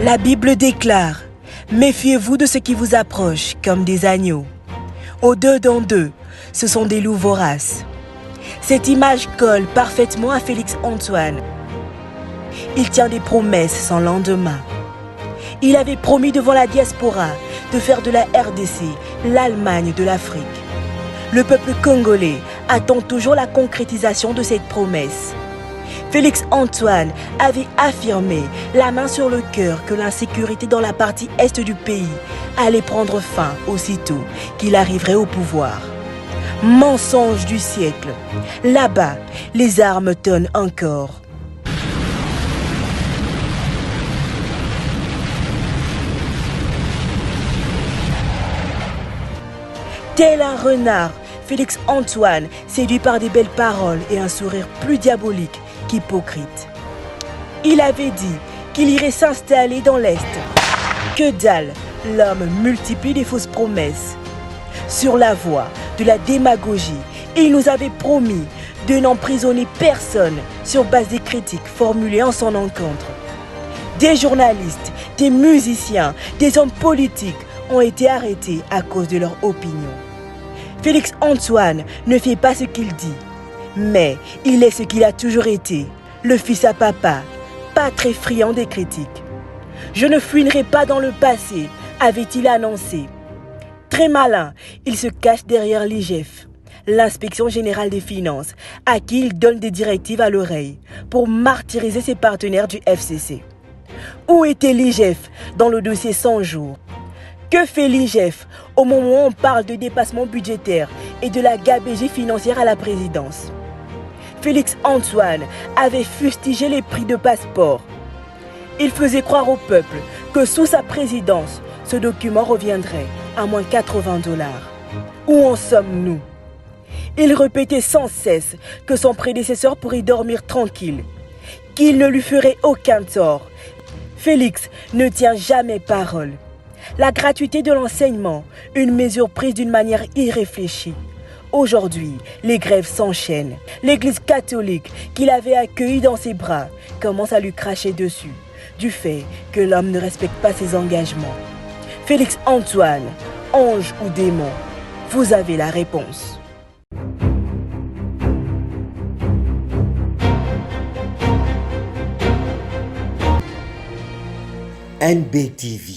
La Bible déclare: méfiez-vous de ceux qui vous approchent comme des agneaux. Au-dedans d'eux, ce sont des loups voraces. Cette image colle parfaitement à Félix Antoine. Il tient des promesses sans lendemain. Il avait promis devant la diaspora de faire de la RDC l'Allemagne de l'Afrique. Le peuple congolais attend toujours la concrétisation de cette promesse. Félix Antoine avait affirmé, la main sur le cœur, que l'insécurité dans la partie est du pays allait prendre fin aussitôt qu'il arriverait au pouvoir. Mensonge du siècle. Là-bas, les armes tonnent encore. Tel un renard, Félix Antoine, séduit par des belles paroles et un sourire plus diabolique qu'hypocrite. Il avait dit qu'il irait s'installer dans l'Est. Que dalle, l'homme multiplie les fausses promesses. Sur la voie de la démagogie, il nous avait promis de n'emprisonner personne sur base des critiques formulées en son encontre. Des journalistes, des musiciens, des hommes politiques ont été arrêtés à cause de leur opinion. Félix Antoine ne fait pas ce qu'il dit, mais il est ce qu'il a toujours été, le fils à papa, pas très friand des critiques. Je ne fouinerai pas dans le passé, avait-il annoncé. Très malin, il se cache derrière l'IGF, l'inspection générale des finances, à qui il donne des directives à l'oreille pour martyriser ses partenaires du FCC. Où était l'IGF dans le dossier 100 jours? Que fait l'IGF au moment où on parle de dépassement budgétaire et de la gabegie financière à la présidence? Félix Antoine avait fustigé les prix de passeport. Il faisait croire au peuple que sous sa présidence, ce document reviendrait à moins $80. Où en sommes-nous? Il répétait sans cesse que son prédécesseur pourrait dormir tranquille, qu'il ne lui ferait aucun tort. Félix ne tient jamais parole. La gratuité de l'enseignement, une mesure prise d'une manière irréfléchie. Aujourd'hui, les grèves s'enchaînent. L'Église catholique qu'il avait accueillie dans ses bras commence à lui cracher dessus, du fait que l'homme ne respecte pas ses engagements. Félix Antoine, ange ou démon, vous avez la réponse. NBTV,